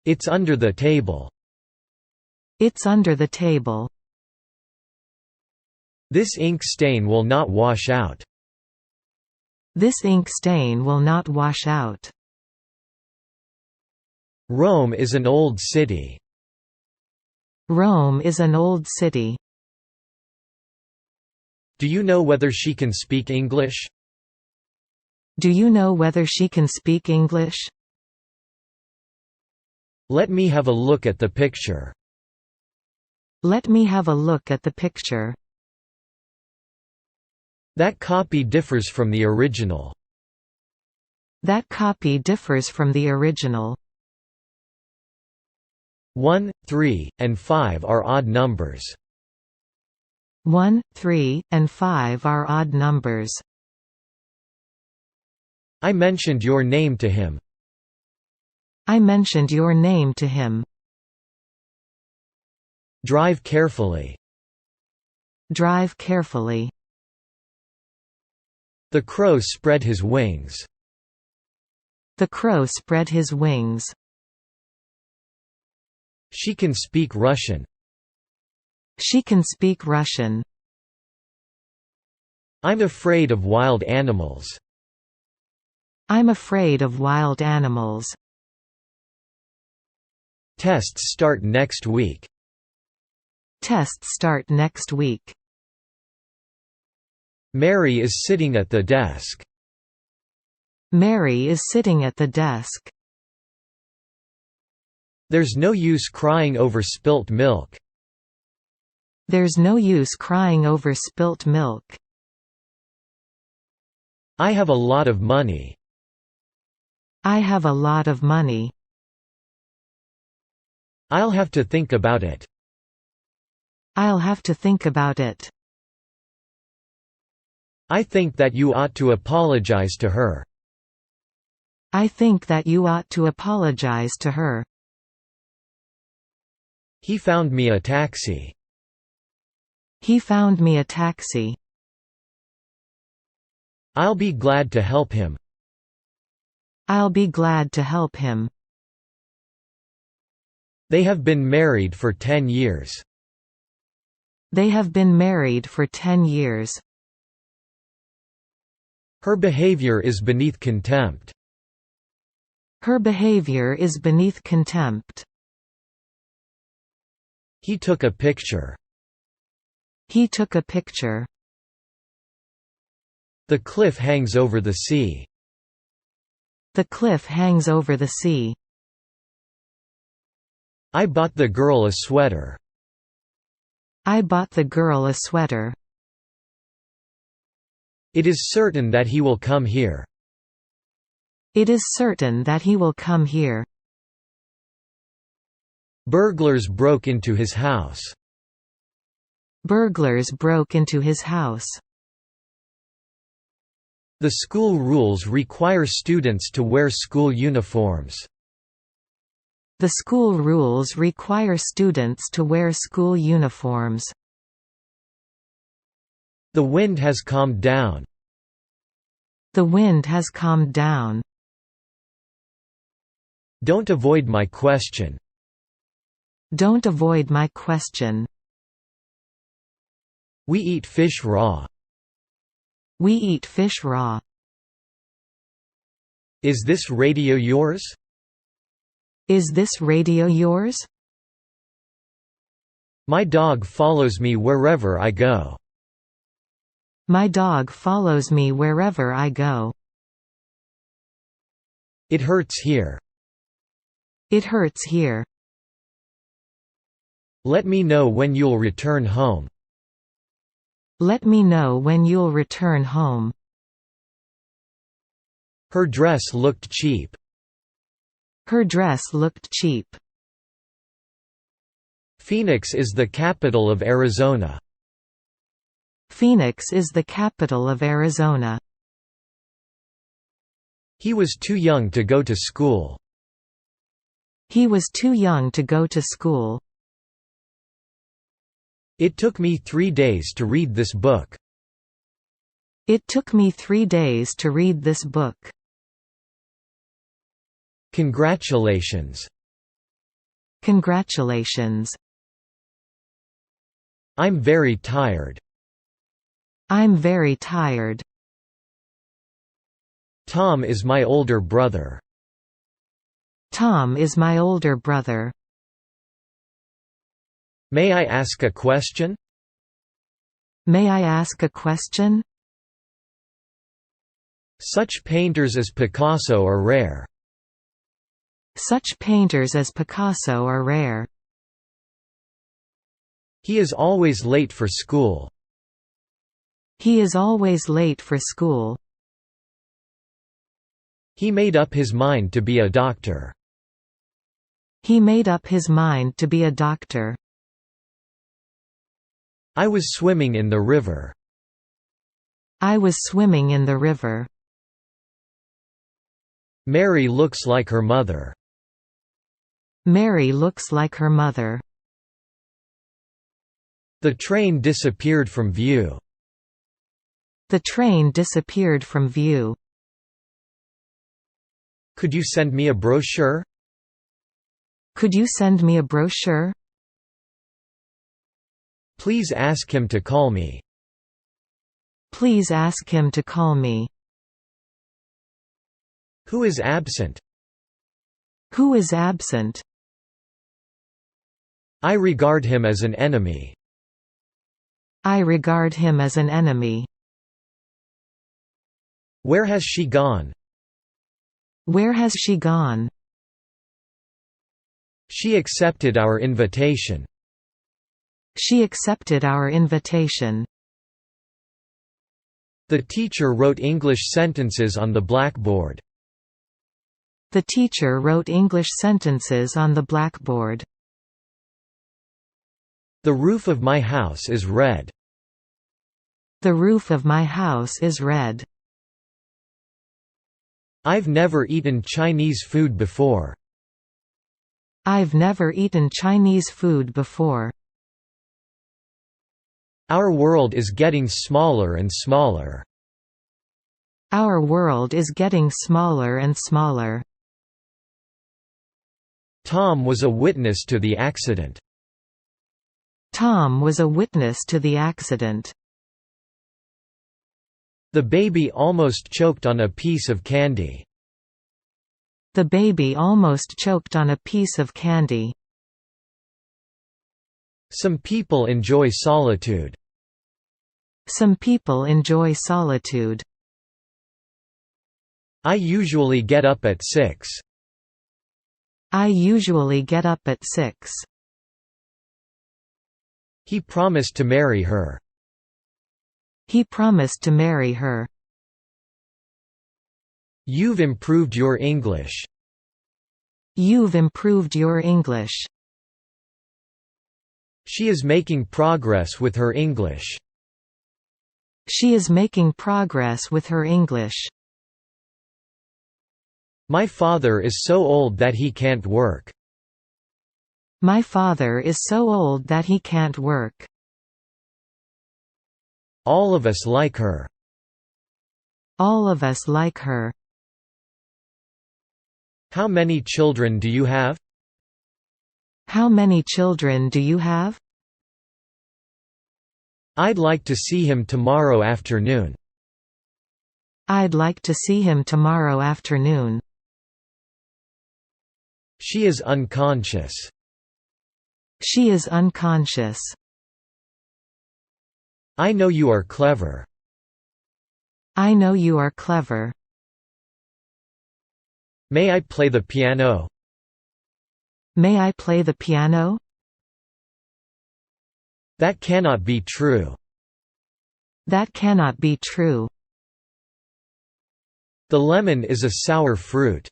It's under the table. It's under the table. This ink stain will not wash out. This ink stain will not wash out. Rome is an old city. Rome is an old city. Do you know whether she can speak English? Do you know whether she can speak English? Let me have a look at the picture. Let me have a look at the picture. That copy differs from the original. That copy differs from the original. 1, 3, and 5 are odd numbers. 1, 3, and 5 are odd numbers. I mentioned your name to him. I mentioned your name to him. Drive carefully. Drive carefully. The crow spread his wings. The crow spread his wings. She can speak Russian. She can speak Russian. I'm afraid of wild animals. I'm afraid of wild animals. Tests start next week. Tests start next week. Mary is sitting at the desk. Mary is sitting at the desk. There's no use crying over spilt milk. There's no use crying over spilt milk. I have a lot of money. I have a lot of money. I'll have to think about it. I'll have to think about it. I think that you ought to apologize to her. I think that you ought to apologize to her. He found me a taxi. He found me a taxi. I'll be glad to help him. I'll be glad to help him. They have been married for 10 years. They have been married for 10 years. Her behavior is beneath contempt. Her behavior is beneath contempt. He took a picture. He took a picture. The cliff hangs over the sea. The cliff hangs over the sea. I bought the girl a sweater. I bought the girl a sweater. It is certain that he will come here. It is certain that he will come here. Burglars broke into his house. Burglars broke into his house. The school rules require students to wear school uniforms. The school rules require students to wear school uniforms. The wind has calmed down. The wind has calmed down. Don't avoid my question. Don't avoid my question. We eat fish raw. We eat fish raw. Is this radio yours? Is this radio yours? My dog follows me wherever I go. My dog follows me wherever I go. It hurts here. It hurts here. Let me know when you'll return home. Let me know when you'll return home. Her dress looked cheap. Her dress looked cheap. Phoenix is the capital of Arizona. Phoenix is the capital of Arizona. He was too young to go to school. He was too young to go to school. It took me 3 days to read this book. It took me 3 days to read this book. Congratulations. Congratulations. I'm very tired. I'm very tired. Tom is my older brother. Tom is my older brother. May I ask a question? May I ask a question? Such painters as Picasso are rare. Such painters as Picasso are rare. He is always late for school. He is always late for school. He made up his mind to be a doctor. He made up his mind to be a doctor. I was swimming in the river. I was swimming in the river. Mary looks like her mother. Mary looks like her mother. The train disappeared from view. The train disappeared from view. Could you send me a brochure? Could you send me a brochure? Please ask him to call me. Please ask him to call me. Who is absent? Who is absent? I regard him as an enemy. I regard him as an enemy. Where has she gone? Where has she gone? She accepted our invitation. She accepted our invitation. The teacher wrote English sentences on the blackboard. The teacher wrote English sentences on the blackboard. The roof of my house is red. The roof of my house is red. I've never eaten Chinese food before. I've never eaten Chinese food before. Our world is getting smaller and smaller. Our world is getting smaller and smaller. Tom was a witness to the accident. Tom was a witness to the accident. The baby almost choked on a piece of candy. The baby almost choked on a piece of candy. Some people enjoy solitude. Some people enjoy solitude. I usually get up at 6. I usually get up at 6. He promised to marry her. He promised to marry her. You've improved your English. You've improved your English. She is making progress with her English. She is making progress with her English. My father is so old that he can't work. My father is so old that he can't work. All of us like her. All of us like her. How many children do you have? How many children do you have? I'd like to see him tomorrow afternoon. I'd like to see him tomorrow afternoon. She is unconscious. She is unconscious. I know you are clever. I know you are clever. May I play the piano? May I play the piano? That cannot be true. That cannot be true. The lemon is a sour fruit.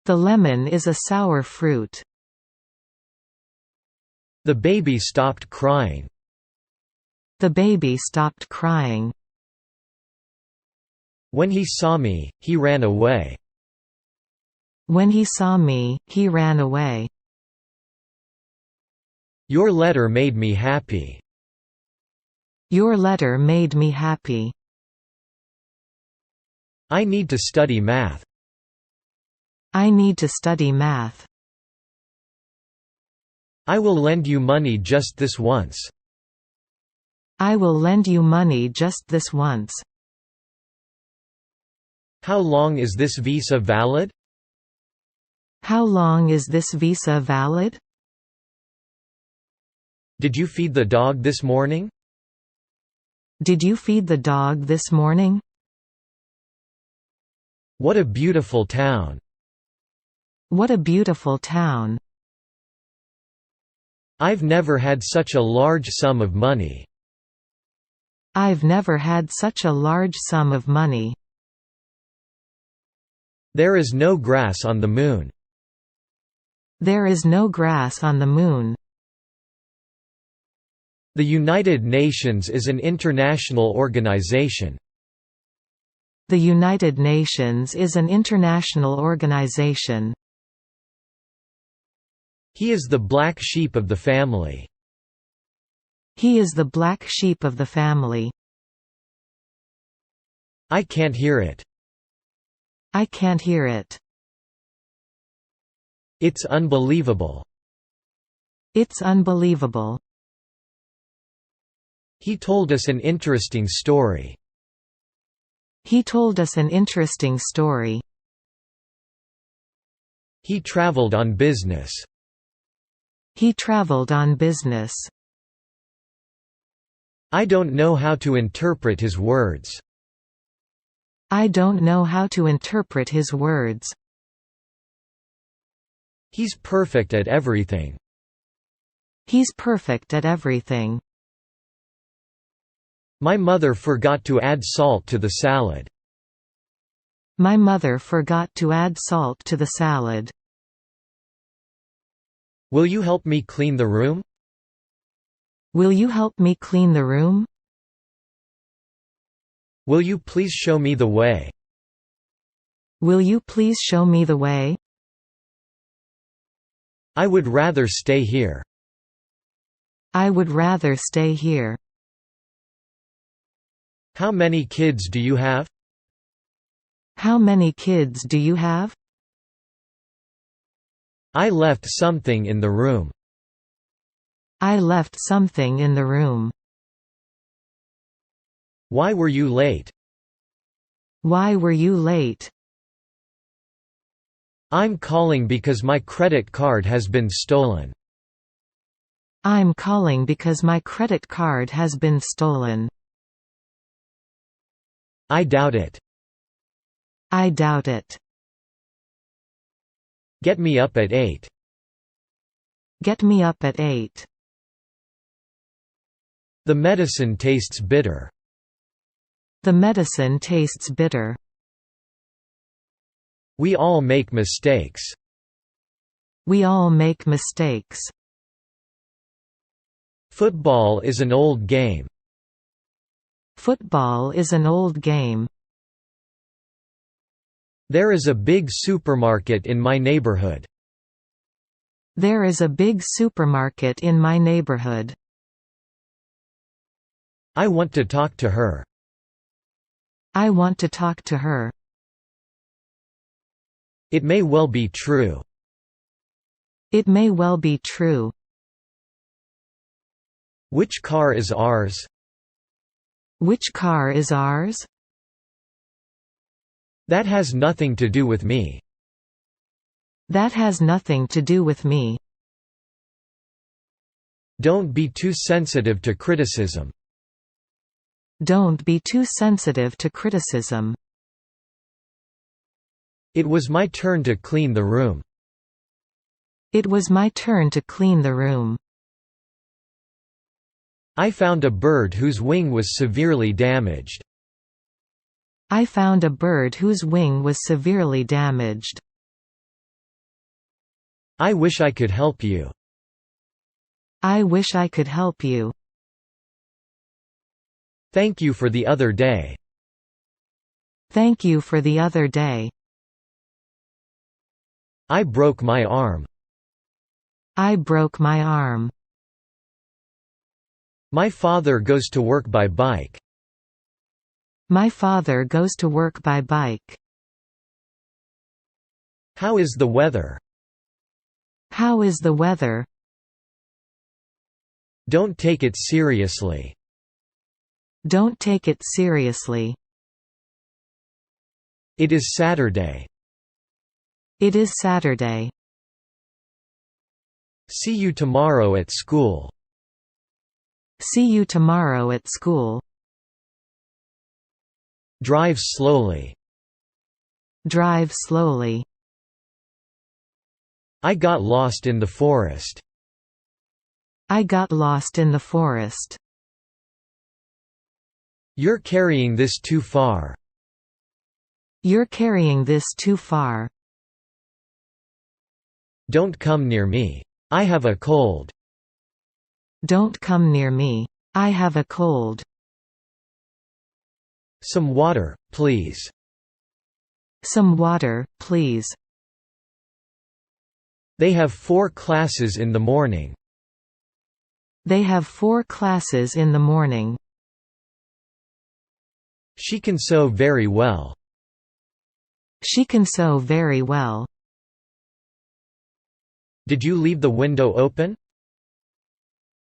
The lemon is a sour fruit. The baby stopped crying. The baby stopped crying. When he saw me, he ran away. When he saw me, he ran away. Your letter made me happy. Your letter made me happy. I need to study math. I need to study math. I will lend you money just this once. I will lend you money just this once. How long is this visa valid? How long is this visa valid? Did you feed the dog this morning? Did you feed the dog this morning? What a beautiful town. What a beautiful town. I've never had such a large sum of money. I've never had such a large sum of money. There is no grass on the moon. There is no grass on the moon. The United Nations is an international organization. The United Nations is an international organization. He is the black sheep of the family. He is the black sheep of the family. I can't hear it. I can't hear it. It's unbelievable. It's unbelievable. He told us an interesting story. He told us an interesting story. He traveled on business. He traveled on business. I don't know how to interpret his words. I don't know how to interpret his words. He's perfect at everything. He's perfect at everything. My mother forgot to add salt to the salad. My mother forgot to add salt to the salad. Will you help me clean the room? Will you help me clean the room? Will you please show me the way? Will you please show me the way? I would rather stay here. I would rather stay here. How many kids do you have? How many kids do you have? I left something in the room. I left something in the room. Why were you late? Why were you late? I'm calling because my credit card has been stolen. I'm calling because my credit card has been stolen. I doubt it. I doubt it. Get me up at 8. Get me up at 8. The medicine tastes bitter. The medicine tastes bitter. We all make mistakes. We all make mistakes. Football is an old game. Football is an old game. There is a big supermarket in my neighborhood. There is a big supermarket in my neighborhood. I want to talk to her. I want to talk to her. It may well be true. It may well be true. Which car is ours? Which car is ours? That has nothing to do with me. That has nothing to do with me. Don't be too sensitive to criticism. Don't be too sensitive to criticism. It was my turn to clean the room. It was my turn to clean the room. I found a bird whose wing was severely damaged. I found a bird whose wing was severely damaged. I wish I could help you. I wish I could help you. Thank you for the other day. Thank you for the other day. I broke my arm. I broke my arm. My father goes to work by bike. My father goes to work by bike. How is the weather? How is the weather? Don't take it seriously. Don't take it seriously. It is Saturday. It is Saturday. See you tomorrow at school. See you tomorrow at school. Drive slowly. Drive slowly. I got lost in the forest. I got lost in the forest. You're carrying this too far. You're carrying this too far. Don't come near me. I have a cold. Don't come near me. I have a cold. Some water, please. Some water, please. They have 4 classes in the morning. They have 4 classes in the morning. She can sew very well. She can sew very well. Did you leave the window open?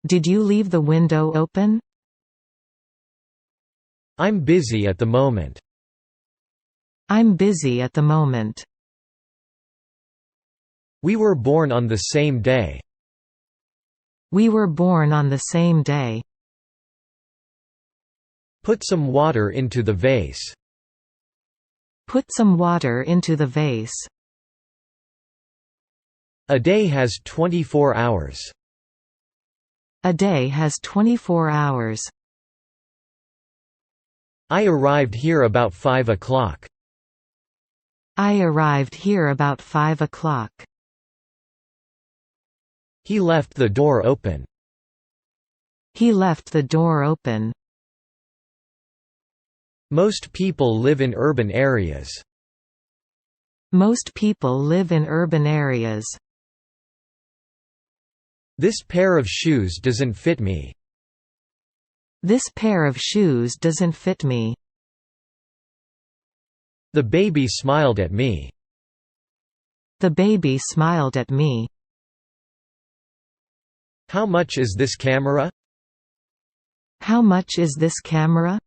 Did you leave the window open? I'm busy at the moment. I'm busy at the moment. We were born on the same day. We were born on the same day. Put some water into the vase. Put some water into the vase. A day has 24 hours. A day has 24 hours. I arrived here about 5 o'clock. I arrived here about 5 o'clock. He left the door open. He left the door open. Most people live in urban areas. Most people live in urban areas. This pair of shoes doesn't fit me. This pair of shoes doesn't fit me. The baby smiled at me. The baby smiled at me. How much is this camera? How much is this camera?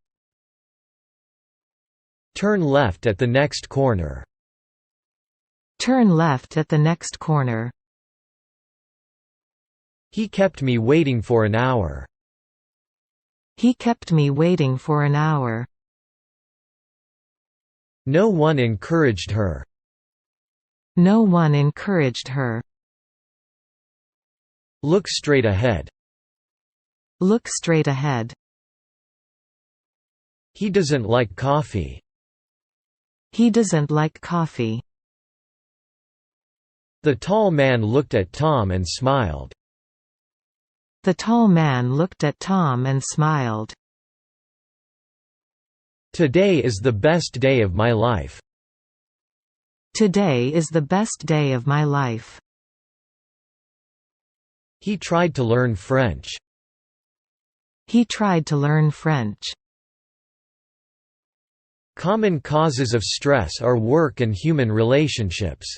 Turn left at the next corner. Turn left at the next corner. He kept me waiting for an hour. He kept me waiting for an hour. No one encouraged her. No one encouraged her. Look straight ahead. Look straight ahead. He doesn't like coffee. He doesn't like coffee. The tall man looked at Tom and smiled. The tall man looked at Tom and smiled. Today is the best day of my life. Today is the best day of my life. He tried to learn French. He tried to learn French. Common causes of stress are work and human relationships.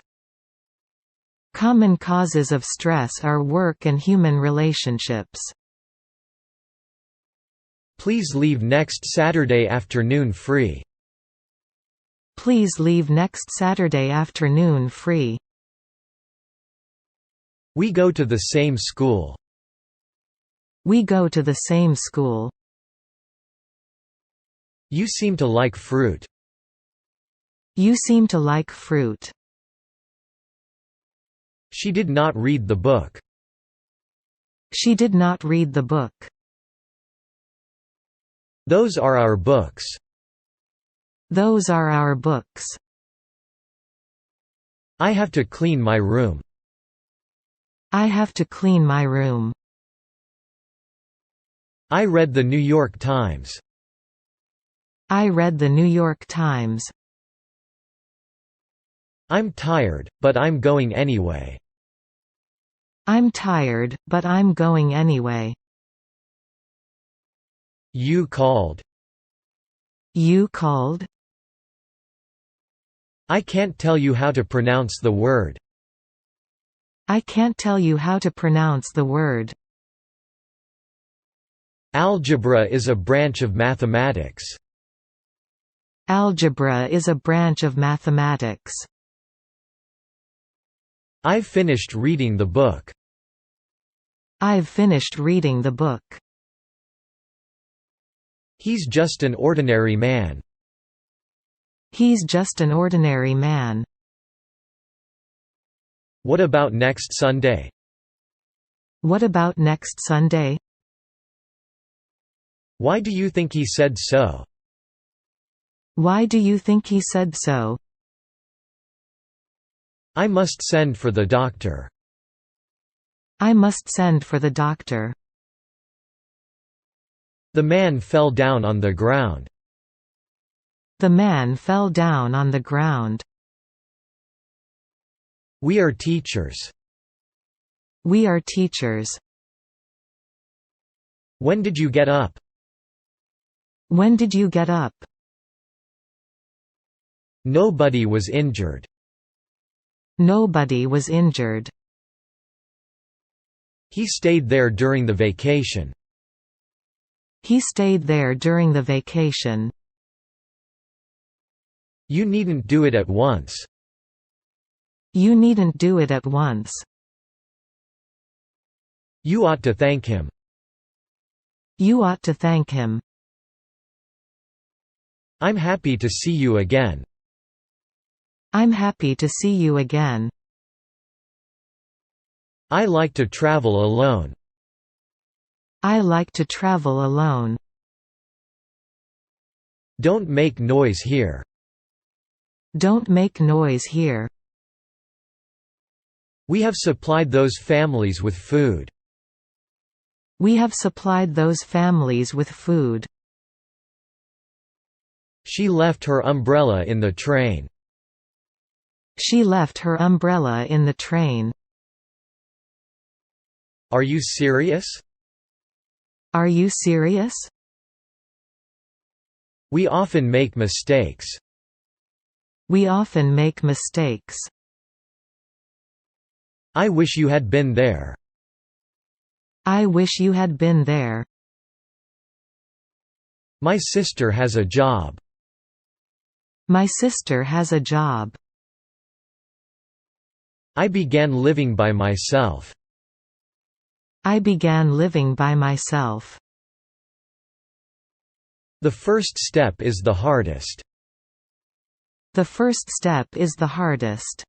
Common causes of stress are work and human relationships. Please leave next Saturday afternoon free. Please leave next Saturday afternoon free. We go to the same school. We go to the same school. You seem to like fruit. You seem to like fruit. She did not read the book. She did not read the book. Those are our books. Those are our books. I have to clean my room. I have to clean my room. I read the New York Times. I read the New York Times. I'm tired, but I'm going anyway. I'm tired, but I'm going anyway. You called. You called? I can't tell you how to pronounce the word. I can't tell you how to pronounce the word. Algebra is a branch of mathematics. Algebra is a branch of mathematics. I've finished reading the book. I've finished reading the book. He's just an ordinary man. He's just an ordinary man. What about next Sunday? What about next Sunday? Why do you think he said so? Why do you think he said so? I must send for the doctor. I must send for the doctor. The man fell down on the ground. The man fell down on the ground. We are teachers. We are teachers. When did you get up? When did you get up? Nobody was injured. Nobody was injured. He stayed there during the vacation. He stayed there during the vacation. You needn't do it at once. You needn't do it at once. You ought to thank him. You ought to thank him. I'm happy to see you again. I'm happy to see you again. I like to travel alone. I like to travel alone. Don't make noise here. Don't make noise here. We have supplied those families with food. We have supplied those families with food. She left her umbrella in the train. She left her umbrella in the train. Are you serious? Are you serious? We often make mistakes. We often make mistakes. I wish you had been there. I wish you had been there. My sister has a job. My sister has a job. I began living by myself. I began living by myself. The first step is the hardest. The first step is the hardest.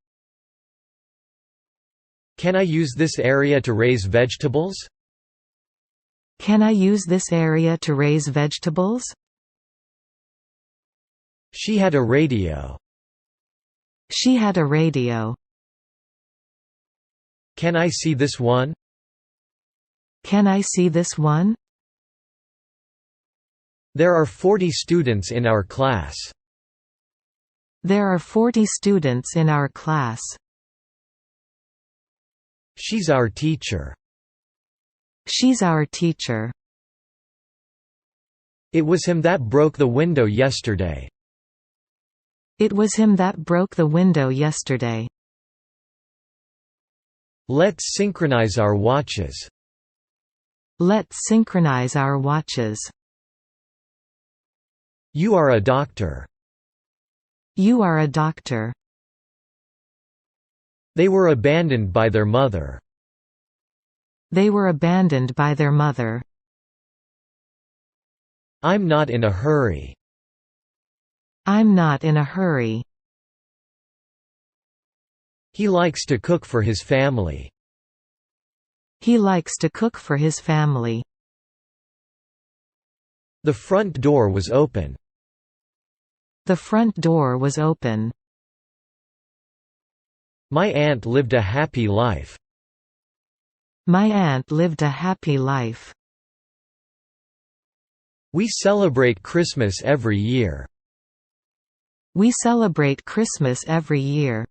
Can I use this area to raise vegetables? Can I use this area to raise vegetables? She had a radio. She had a radio. Can I see this one? Can I see this one? There are 40 students in our class. There are 40 students in our class. She's our teacher. She's our teacher. It was him that broke the window yesterday. It was him that broke the window yesterday. Let's synchronize our watches. Let's synchronize our watches. You are a doctor. You are a doctor. They were abandoned by their mother. They were abandoned by their mother. I'm not in a hurry. I'm not in a hurry. He likes to cook for his family. He likes to cook for his family. The front door was open. The front door was open. My aunt lived a happy life. My aunt lived a happy life. We celebrate Christmas every year. We celebrate Christmas every year.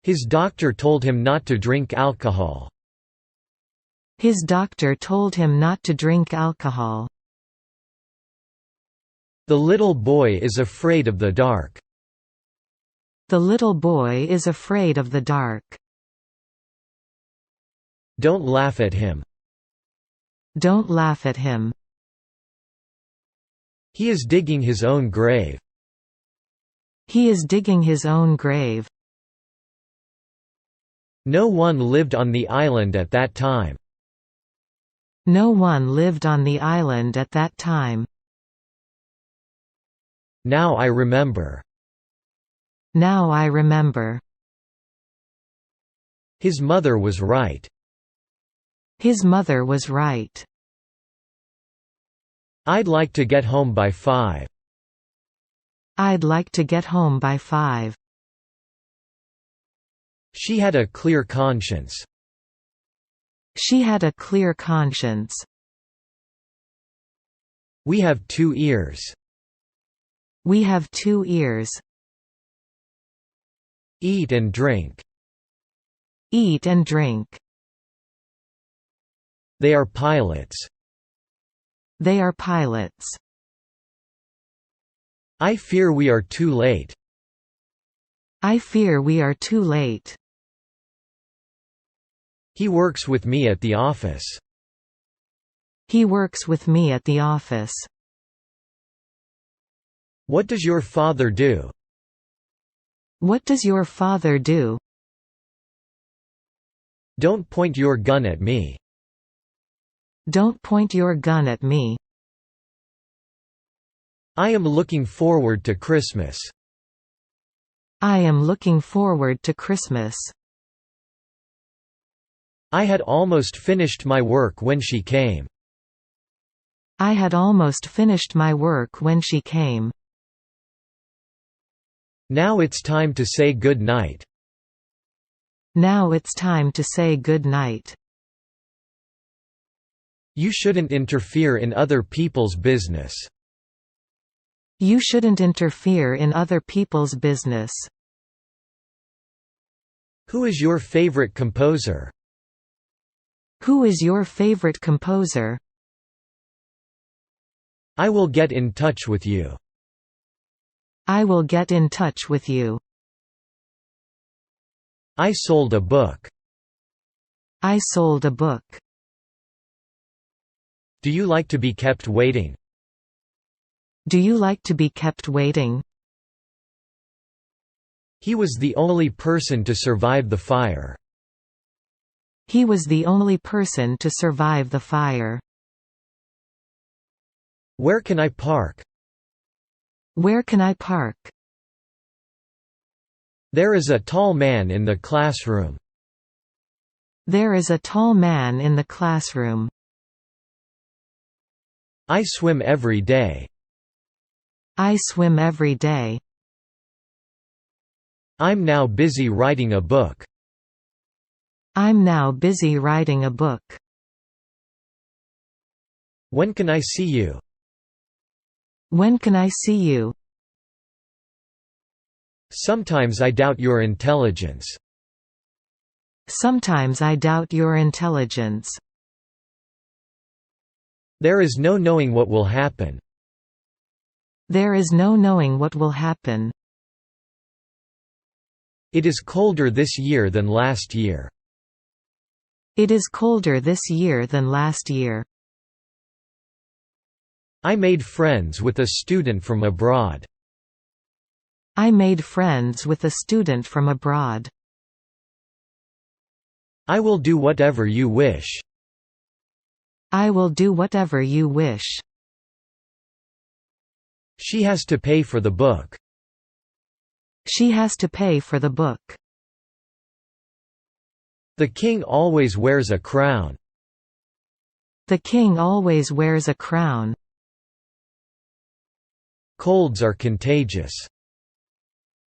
His doctor told him not to drink alcohol. His doctor told him not to drink alcohol. The little boy is afraid of the dark. The little boy is afraid of the dark. Don't laugh at him. Don't laugh at him. He is digging his own grave. He is digging his own grave. No one lived on the island at that time. No one lived on the island at that time. Now I remember. Now I remember. His mother was right. His mother was right. I'd like to get home by 5. I'd like to get home by 5. She had a clear conscience. She had a clear conscience. We have 2 ears. We have 2 ears. Eat and drink. Eat and drink. They are pilots. They are pilots. I fear we are too late. I fear we are too late. He works with me at the office. He works with me at the office. What does your father do? What does your father do? Don't point your gun at me. Don't point your gun at me. I am looking forward to Christmas. I am looking forward to Christmas. I had almost finished my work when she came. I had almost finished my work when she came. Now it's time to say good night. Now it's time to say good night. You shouldn't interfere in other people's business. You shouldn't interfere in other people's business. Who is your favorite composer? Who is your favorite composer? I will get in touch with you. I will get in touch with you. I sold a book. I sold a book. Do you like to be kept waiting? Do you like to be kept waiting? He was the only person to survive the fire. He was the only person to survive the fire. Where can I park? Where can I park? There is a tall man in the classroom. There is a tall man in the classroom. I swim every day. I swim every day. I'm now busy writing a book. I'm now busy writing a book. When can I see you? When can I see you? Sometimes I doubt your intelligence. Sometimes I doubt your intelligence. There is no knowing what will happen. There is no knowing what will happen. It is colder this year than last year. It is colder this year than last year. I made friends with a student from abroad. I made friends with a student from abroad. I will do whatever you wish. I will do whatever you wish. She has to pay for the book. She has to pay for the book. The king always wears a crown. The king always wears a crown. Colds are contagious.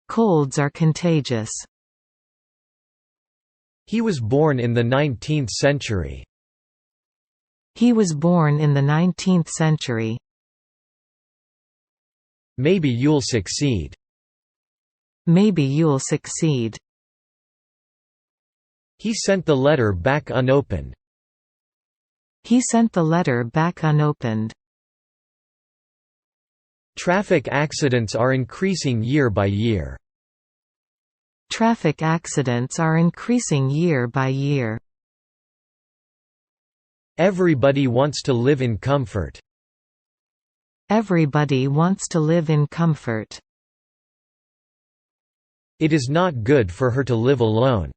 Colds are contagious. He was born in the 19th century. He was born in the 19th century. Maybe you'll succeed. Maybe you'll succeed. He sent the letter back unopened. He sent the letter back unopened. Traffic accidents are increasing year by year. Traffic accidents are increasing year by year. Everybody wants to live in comfort. Everybody wants to live in comfort. It is not good for her to live alone.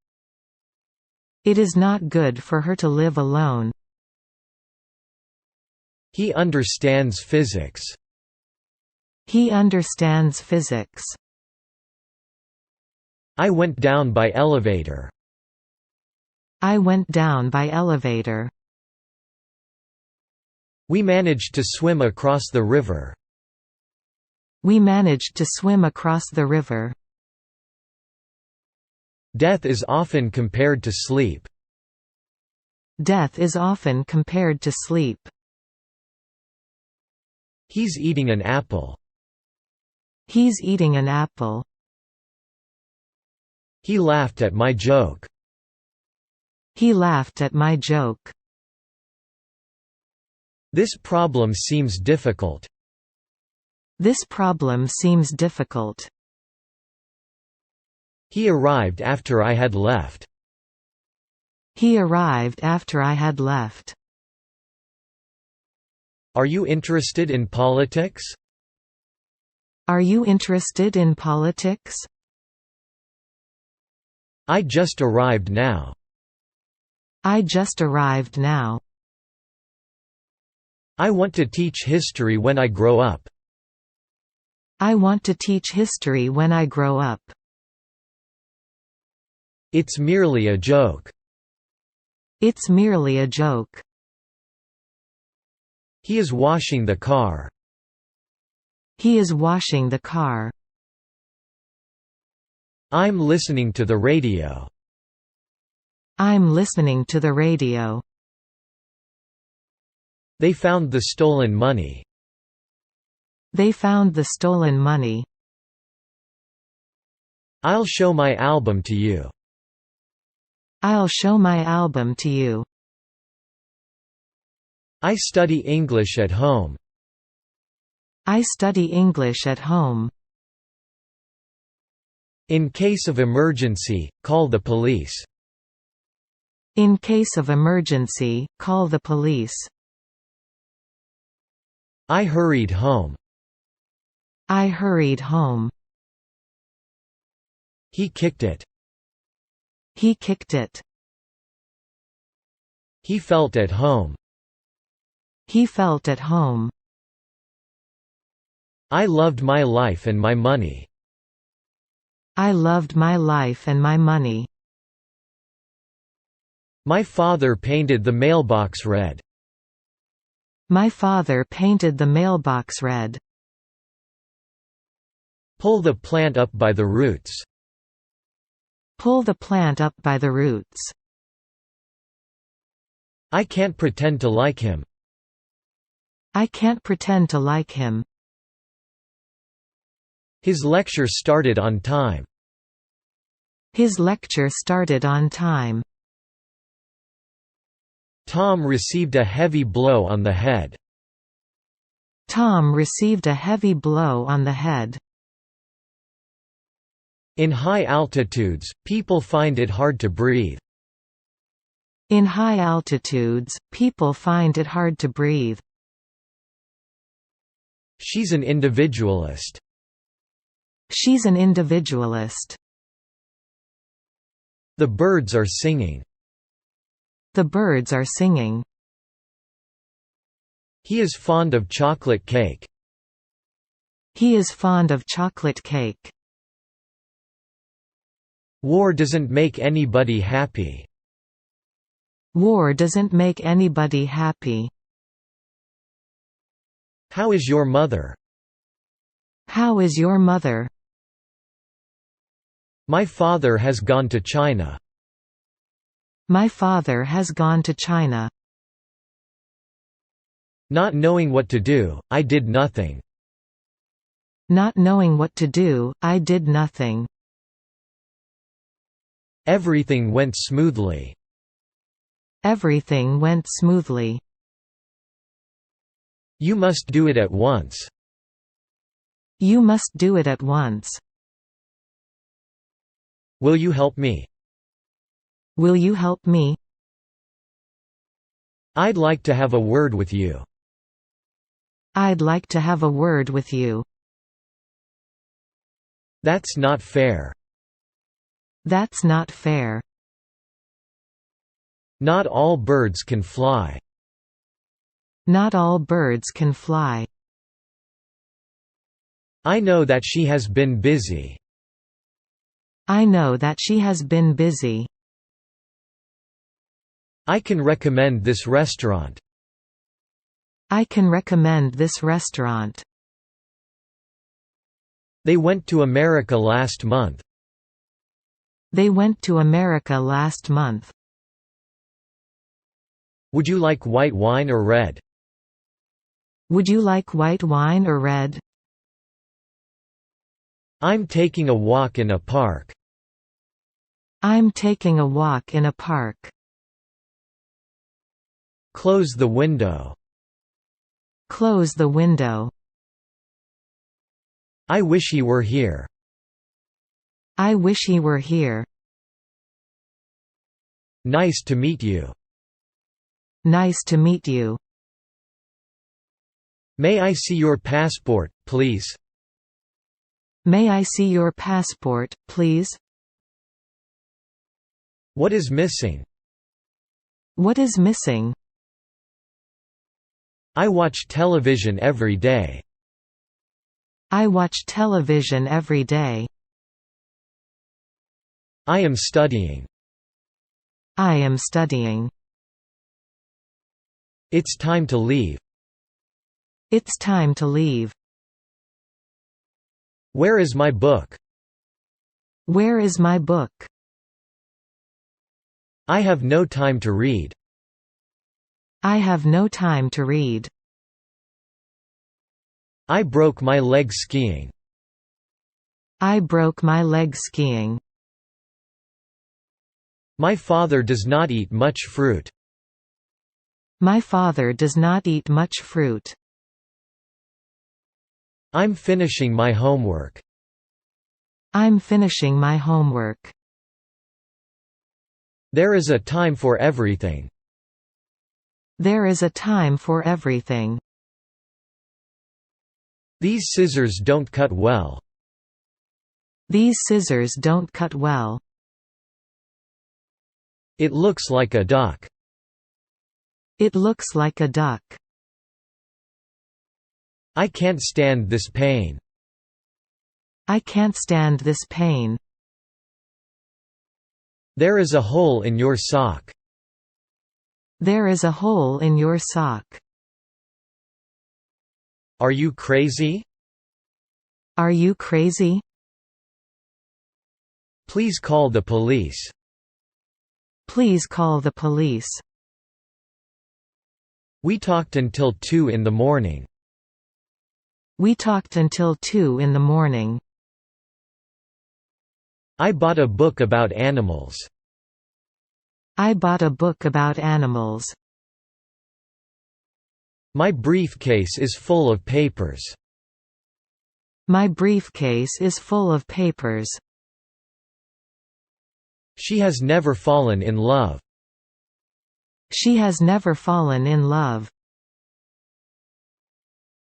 It is not good for her to live alone. He understands physics. He understands physics. I went down by elevator. I went down by elevator. We managed to swim across the river. We managed to swim across the river. Death is often compared to sleep. Death is often compared to sleep. He's eating an apple. He's eating an apple. He laughed at my joke. He laughed at my joke. This problem seems difficult. This problem seems difficult. He arrived after I had left. He arrived after I had left. Are you interested in politics? Are you interested in politics? I just arrived now. I just arrived now. I want to teach history when I grow up. I want to teach history when I grow up. It's merely a joke. It's merely a joke. He is washing the car. He is washing the car. I'm listening to the radio. I'm listening to the radio. They found the stolen money. They found the stolen money. I'll show my album to you. I'll show my album to you. I study English at home. I study English at home. In case of emergency, call the police. In case of emergency, call the police. I hurried home. I hurried home. He kicked it. He kicked it. He felt at home. He felt at home. I loved my life and my money. I loved my life and my money. My father painted the mailbox red. My father painted the mailbox red. Pull the plant up by the roots. Pull the plant up by the roots. I can't pretend to like him. I can't pretend to like him. His lecture started on time. His lecture started on time. Tom received a heavy blow on the head. Tom received a heavy blow on the head. In high altitudes, people find it hard to breathe. In high altitudes, people find it hard to breathe. She's an individualist. She's an individualist. The birds are singing. The birds are singing. He is fond of chocolate cake. He is fond of chocolate cake. War doesn't make anybody happy. War doesn't make anybody happy. How is your mother? How is your mother? My father has gone to China. My father has gone to China. Not knowing what to do, I did nothing. Not knowing what to do, I did nothing. Everything went smoothly. Everything went smoothly. You must do it at once. You must do it at once. Will you help me? Will you help me? I'd like to have a word with you. I'd like to have a word with you. That's not fair. That's not fair. Not all birds can fly. Not all birds can fly. I know that she has been busy. I know that she has been busy. I can recommend this restaurant. I can recommend this restaurant. They went to America last month. They went to America last month. Would you like white wine or red? Would you like white wine or red? I'm taking a walk in a park. I'm taking a walk in a park. Close the window. Close the window. I wish he were here. I wish he were here. Nice to meet you. Nice to meet you. May I see your passport, please? May I see your passport, please? What is missing? What is missing? I watch television every day. I watch television every day. I am studying. I am studying. It's time to leave. It's time to leave. Where is my book? Where is my book? I have no time to read. I have no time to read. I broke my leg skiing. I broke my leg skiing. My father does not eat much fruit. My father does not eat much fruit. I'm finishing my homework. I'm finishing my homework. There is a time for everything. There is a time for everything. These scissors don't cut well. These scissors don't cut well. It looks like a duck. It looks like a duck. I can't stand this pain. I can't stand this pain. There is a hole in your sock. There is a hole in your sock. Are you crazy? Are you crazy? Please call the police. Please call the police. We talked until 2 in the morning. We talked until 2 in the morning. I bought a book about animals. I bought a book about animals. My briefcase is full of papers. My briefcase is full of papers. She has never fallen in love. She has never fallen in love.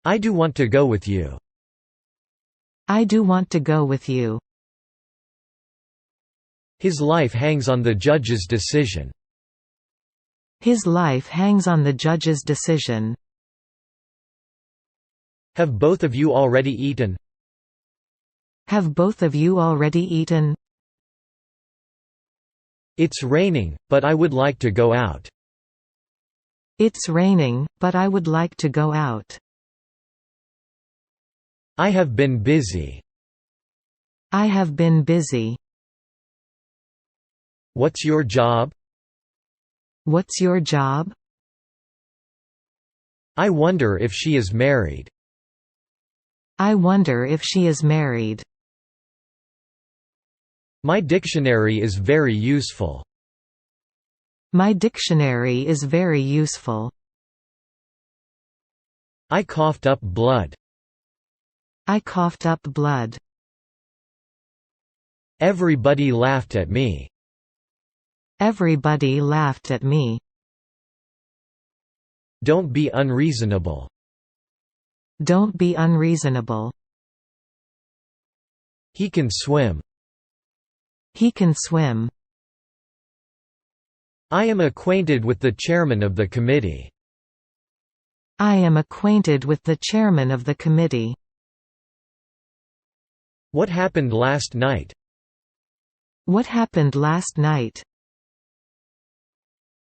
I do want to go with you. I do want to go with you. His life hangs on the judge's decision. His life hangs on the judge's decision. Have both of you already eaten? Have both of you already eaten? It's raining, but I would like to go out. It's raining, but I would like to go out. I have been busy. I have been busy. What's your job? What's your job? I wonder if she is married. I wonder if she is married. My dictionary is very useful. My dictionary is very useful. I coughed up blood. I coughed up blood. Everybody laughed at me. Everybody laughed at me. Don't be unreasonable. Don't be unreasonable. He can swim. He can swim. I am acquainted with the chairman of the committee. I am acquainted with the chairman of the committee. What happened last night? What happened last night?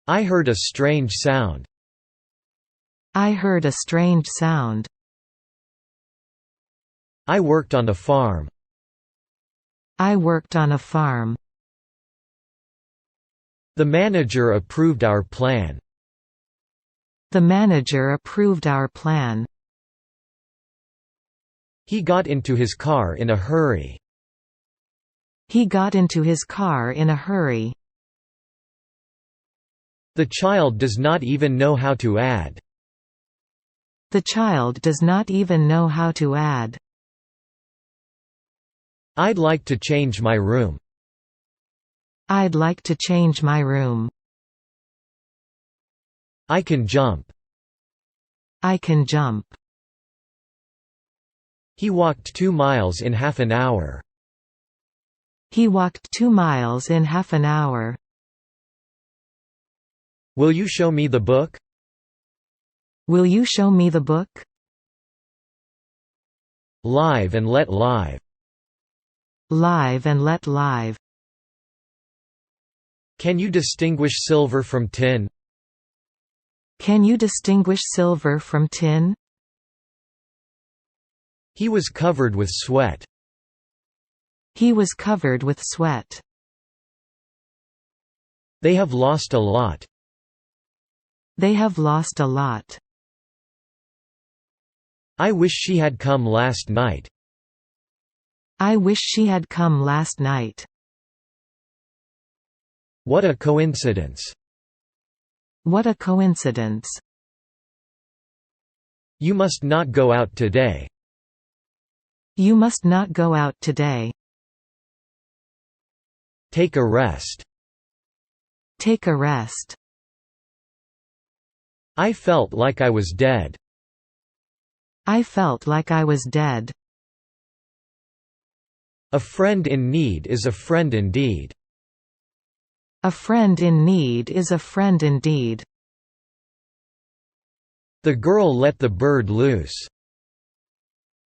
I heard a strange sound. I heard a strange sound. I worked on a farm. I worked on a farm. The manager approved our plan. The manager approved our plan. He got into his car in a hurry. He got into his car in a hurry. The child does not even know how to add. The child does not even know how to add. I'd like to change my room. I'd like to change my room. I can jump. I can jump. He walked 2 miles in half an hour. He walked 2 miles in half an hour. Will you show me the book? Will you show me the book? Live and let live. Live and let live. Can you distinguish silver from tin? Can you distinguish silver from tin? He was covered with sweat. He was covered with sweat. They have lost a lot. They have lost a lot. I wish she had come last night. I wish she had come last night. What a coincidence. What a coincidence. You must not go out today. You must not go out today. Take a rest. Take a rest. I felt like I was dead. I felt like I was dead. A friend in need is a friend indeed. A friend in need is a friend indeed. The girl let the bird loose.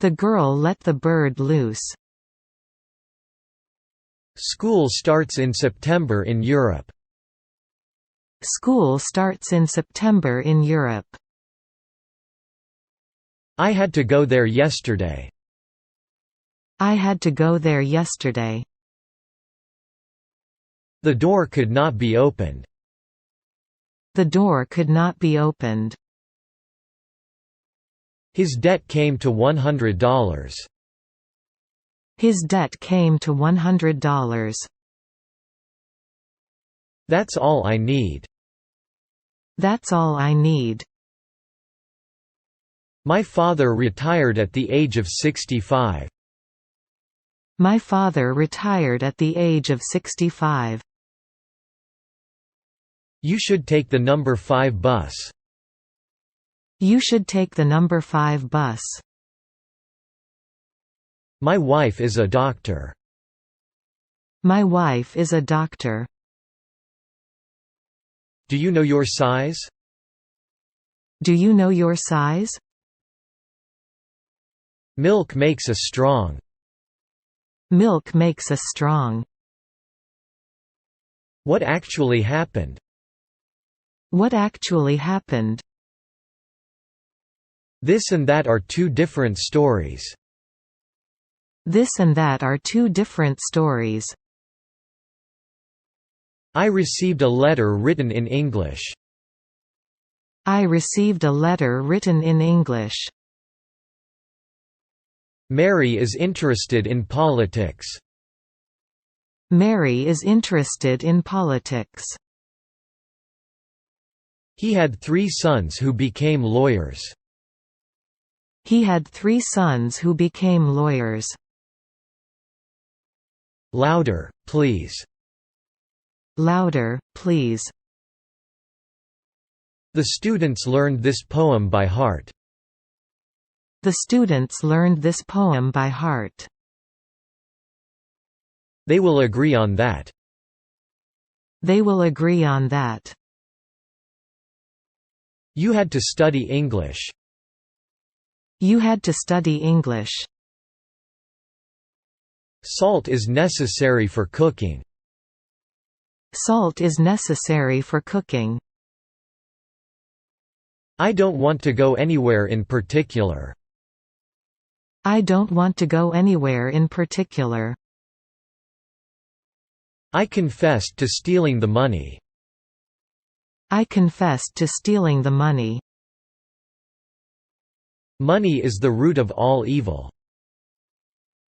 The girl let the bird loose. School starts in September in Europe. School starts in September in Europe. I had to go there yesterday. I had to go there yesterday. The door could not be opened. The door could not be opened. His debt came to $100. His debt came to $100. That's all I need. That's all I need. My father retired at the age of 65. My father retired at the age of 65. You should take the number 5 bus. You should take the number 5 bus. My wife is a doctor. My wife is a doctor. Do you know your size? Do you know your size? Milk makes us strong. Milk makes us strong. What actually happened? What actually happened? This and that are 2 different stories. This and that are 2 different stories. I received a letter written in English. I received a letter written in English. Mary is interested in politics. Mary is interested in politics. He had 3 sons who became lawyers. He had 3 sons who became lawyers. Louder, please. Louder, please. The students learned this poem by heart. The students learned this poem by heart. They will agree on that. They will agree on that. You had to study English. You had to study English. Salt is necessary for cooking. Salt is necessary for cooking. I don't want to go anywhere in particular. I don't want to go anywhere in particular. I confessed to stealing the money. I confessed to stealing the money. Money is the root of all evil.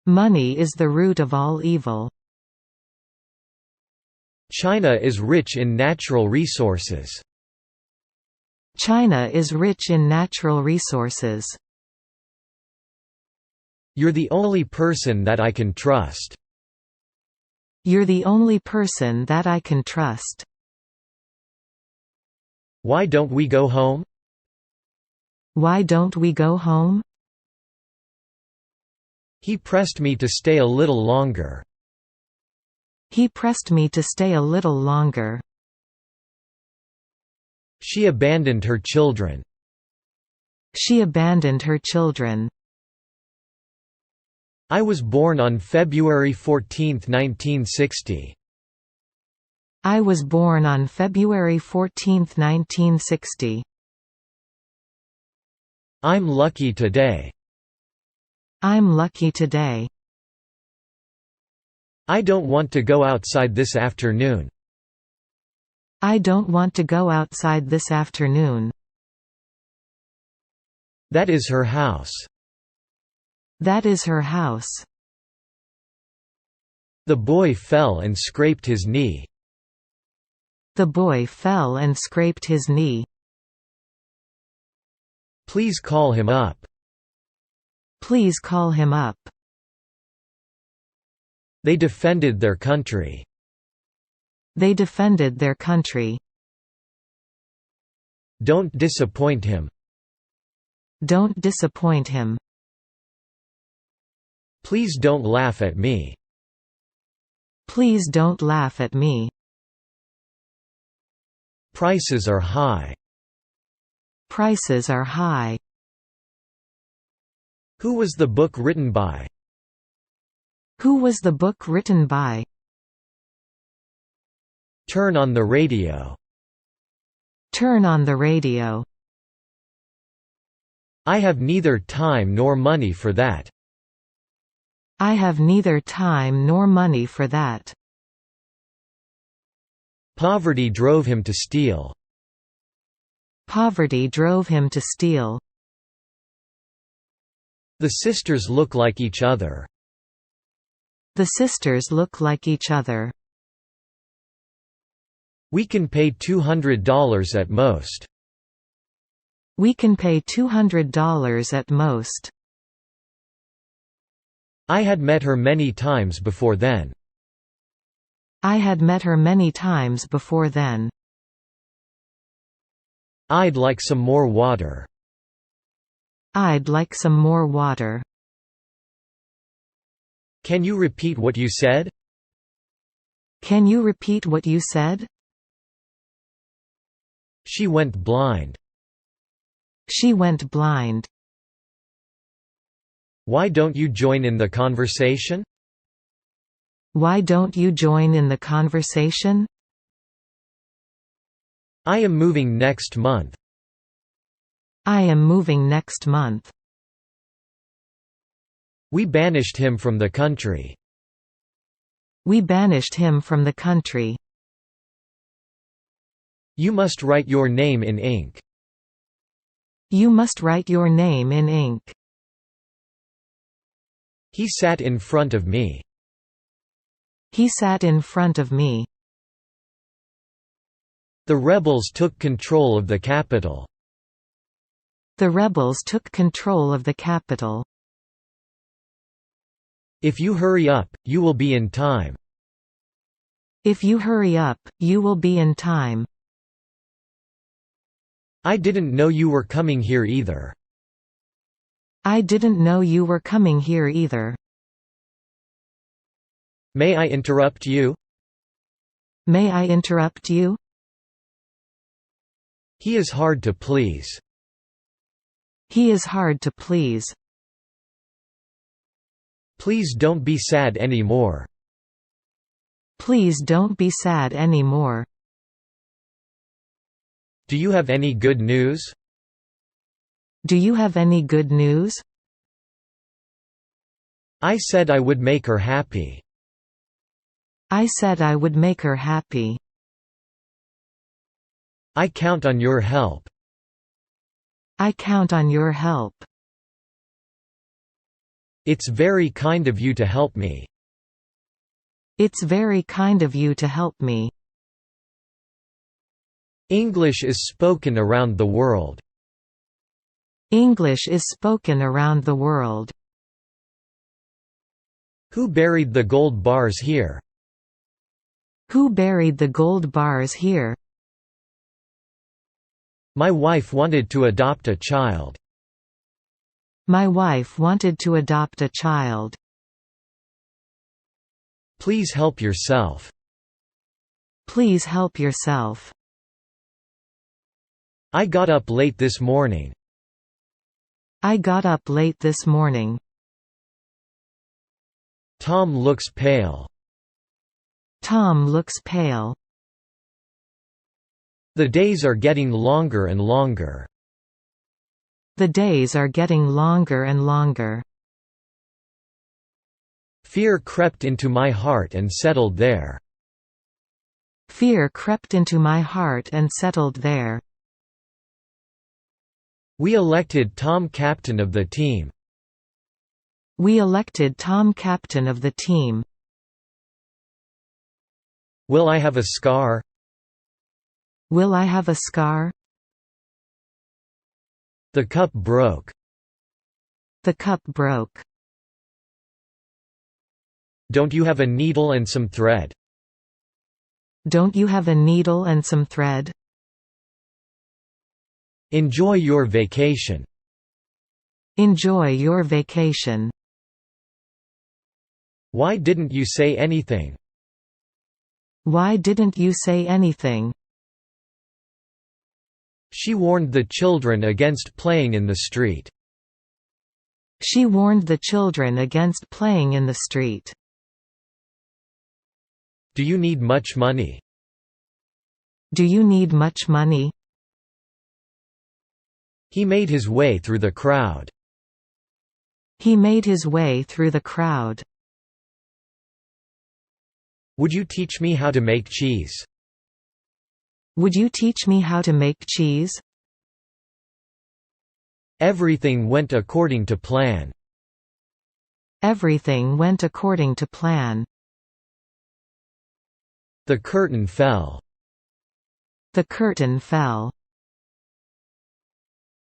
Money is the root of all evil. China is rich in natural resources. China is rich in natural resources. You're the only person that I can trust. You're the only person that I can trust. Why don't we go home? Why don't we go home? He pressed me to stay a little longer. He pressed me to stay a little longer. She abandoned her children. She abandoned her children. I was born on February 14, 1960. I was born on February 14, 1960. I'm lucky today. I'm lucky today. I don't want to go outside this afternoon. I don't want to go outside this afternoon. That is her house. That is her house. The boy fell and scraped his knee. The boy fell and scraped his knee. Please call him up. Please call him up. They defended their country. They defended their country. Don't disappoint him. Don't disappoint him. Please don't laugh at me. Please don't laugh at me. Prices are high. Prices are high. Who was the book written by? Who was the book written by? Turn on the radio. Turn on the radio. I have neither time nor money for that. I have neither time nor money for that. Poverty drove him to steal. Poverty drove him to steal. The sisters look like each other. The sisters look like each other. We can pay $200 at most. We can pay $200 at most. I had met her many times before then. I had met her many times before then. I'd like some more water. I'd like some more water. Can you repeat what you said? Can you repeat what you said? She went blind. She went blind. Why don't you join in the conversation? Why don't you join in the conversation? I am moving next month. I am moving next month. We banished him from the country. We banished him from the country. You must write your name in ink. You must write your name in ink. He sat in front of me. He sat in front of me. The rebels took control of the capital. The rebels took control of the capital. If you hurry up, you will be in time. If you hurry up, you will be in time. I didn't know you were coming here either. I didn't know you were coming here either. May I interrupt you? May I interrupt you? He is hard to please. He is hard to please. Please don't be sad anymore. Please don't be sad anymore. Do you have any good news? Do you have any good news? I said I would make her happy. I said I would make her happy. I count on your help. I count on your help. It's very kind of you to help me. It's very kind of you to help me. English is spoken around the world. English is spoken around the world. Who buried the gold bars here? Who buried the gold bars here? My wife wanted to adopt a child. My wife wanted to adopt a child. Please help yourself. Please help yourself. I got up late this morning. I got up late this morning. Tom looks pale. Tom looks pale. The days are getting longer and longer. The days are getting longer and longer. Fear crept into my heart and settled there. Fear crept into my heart and settled there. We elected Tom captain of the team. We elected Tom captain of the team. Will I have a scar? Will I have a scar? The cup broke. The cup broke. Don't you have a needle and some thread? Don't you have a needle and some thread? Enjoy your vacation. Enjoy your vacation. Why didn't you say anything? Why didn't you say anything? She warned the children against playing in the street. She warned the children against playing in the street. Do you need much money? Do you need much money? He made his way through the crowd. He made his way through the crowd. Would you teach me how to make cheese? Would you teach me how to make cheese? Everything went according to plan. Everything went according to plan. The curtain fell. The curtain fell.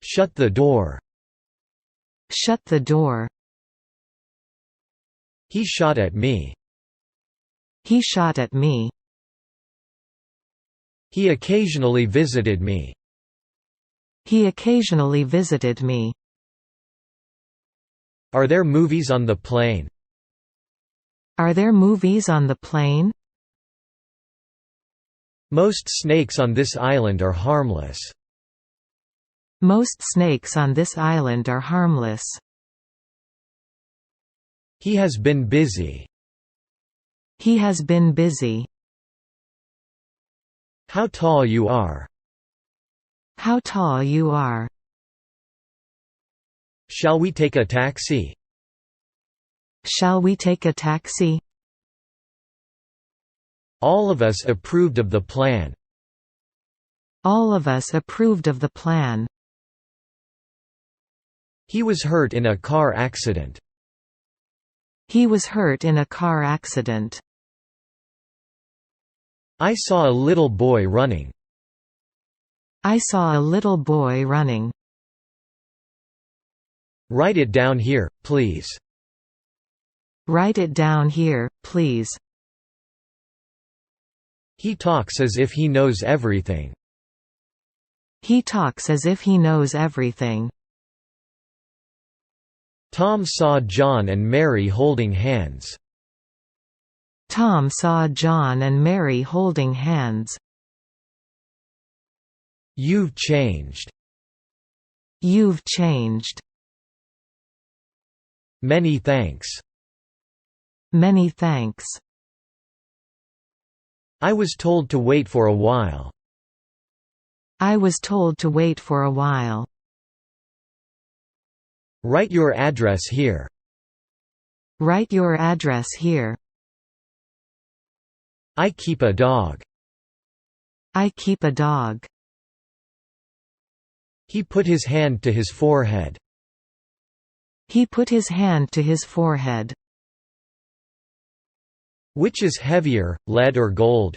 Shut the door. Shut the door. He shot at me. He shot at me. He occasionally visited me. He occasionally visited me. Are there movies on the plane? Are there movies on the plane? Most snakes on this island are harmless. Most snakes on this island are harmless. He has been busy. He has been busy. How tall you are. How tall you are. Shall we take a taxi? Shall we take a taxi? All of us approved of the plan. All of us approved of the plan. He was hurt in a car accident. He was hurt in a car accident. I saw a little boy running. I saw a little boy running. Write it down here, please. Write it down here, please. He talks as if he knows everything. He talks as if he knows everything. Tom saw John and Mary holding hands. Tom saw John and Mary holding hands. You've changed. You've changed. Many thanks. Many thanks. I was told to wait for a while. I was told to wait for a while. Write your address here. Write your address here. I keep a dog. I keep a dog. He put his hand to his forehead. He put his hand to his forehead. Which is heavier, lead or gold?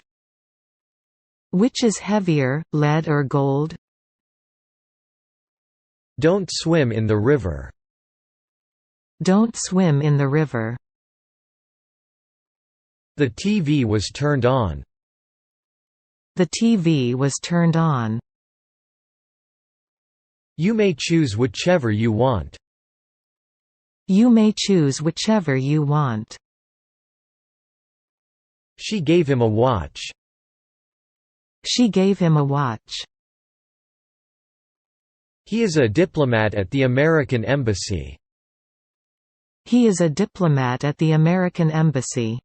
Which is heavier, lead or gold? Don't swim in the river. Don't swim in the river. The TV was turned on. The TV was turned on. You may choose whichever you want. You may choose whichever you want. She gave him a watch. She gave him a watch. He is a diplomat at the American Embassy. He is a diplomat at the American Embassy.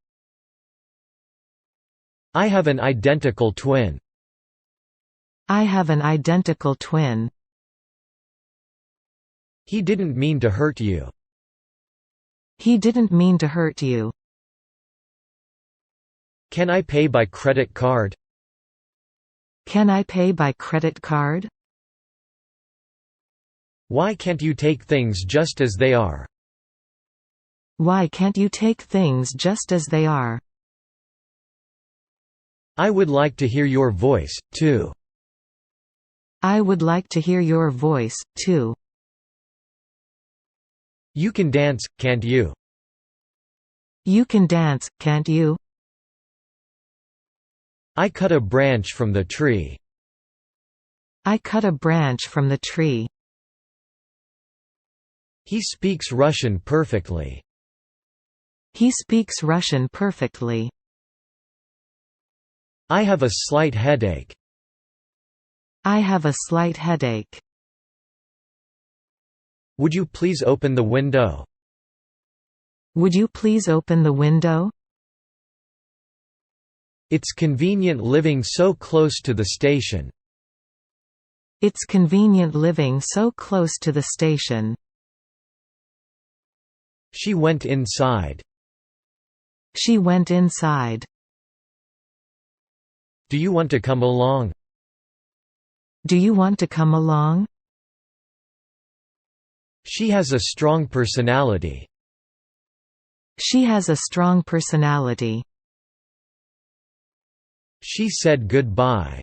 I have an identical twin. I have an identical twin. He didn't mean to hurt you. He didn't mean to hurt you. Can I pay by credit card? Can I pay by credit card? Why can't you take things just as they are? Why can't you take things just as they are? I would like to hear your voice, too. I would like to hear your voice, too. You can dance, can't you? You can dance, can't you? I cut a branch from the tree. I cut a branch from the tree. He speaks Russian perfectly. He speaks Russian perfectly. I have a slight headache. I have a slight headache. Would you please open the window? Would you please open the window? It's convenient living so close to the station. It's convenient living so close to the station. She went inside. She went inside. Do you want to come along? Do you want to come along? She has a strong personality. She has a strong personality. She said goodbye.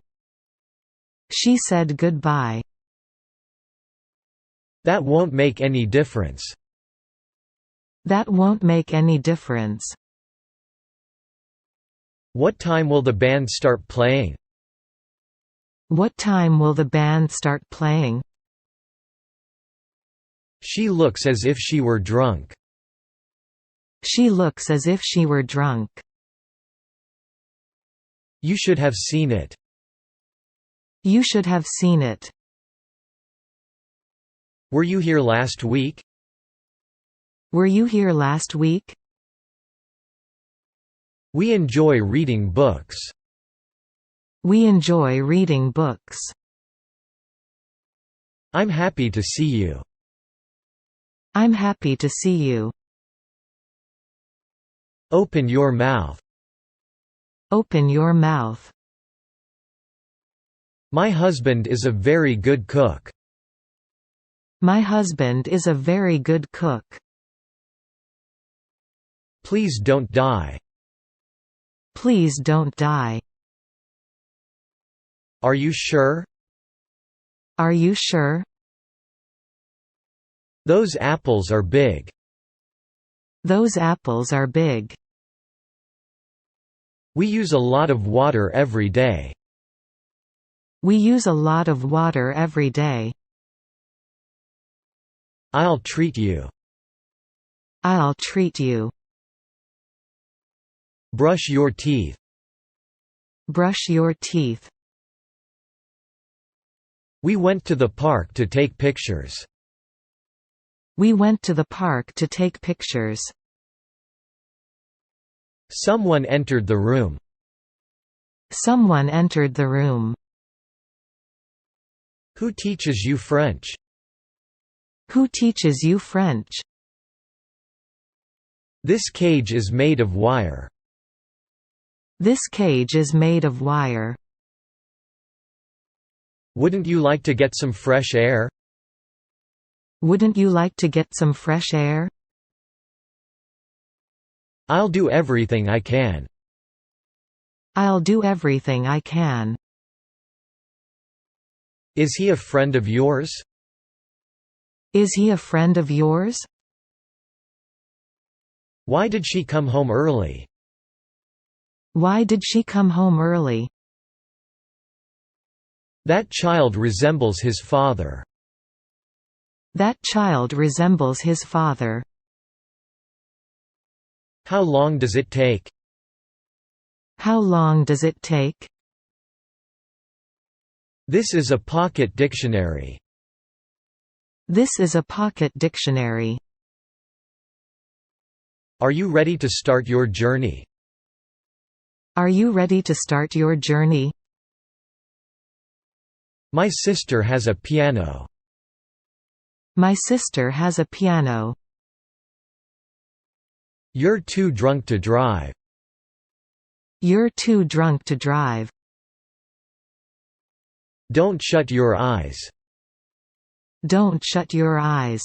She said goodbye. That won't make any difference. That won't make any difference. What time will the band start playing? What time will the band start playing? She looks as if she were drunk. She looks as if she were drunk. You should have seen it. You should have seen it. Were you here last week? Were you here last week? We enjoy reading books. We enjoy reading books. I'm happy to see you. I'm happy to see you. Open your mouth. Open your mouth. My husband is a very good cook. My husband is a very good cook. Please don't die. Please don't die. Are you sure? Are you sure? Those apples are big. Those apples are big. We use a lot of water every day. We use a lot of water every day. I'll treat you. I'll treat you. Brush your teeth. Brush your teeth. We went to the park to take pictures. We went to the park to take pictures. Someone entered the room. Someone entered the room. Who teaches you French? Who teaches you French? This cage is made of wire. This cage is made of wire. Wouldn't you like to get some fresh air? Wouldn't you like to get some fresh air? I'll do everything I can. I'll do everything I can. Is he a friend of yours? Is he a friend of yours? Why did she come home early? Why did she come home early? That child resembles his father. That child resembles his father. How long does it take? How long does it take? This is a pocket dictionary. This is a pocket dictionary. Are you ready to start your journey? Are you ready to start your journey? My sister has a piano. My sister has a piano. You're too drunk to drive. You're too drunk to drive. Don't shut your eyes. Don't shut your eyes.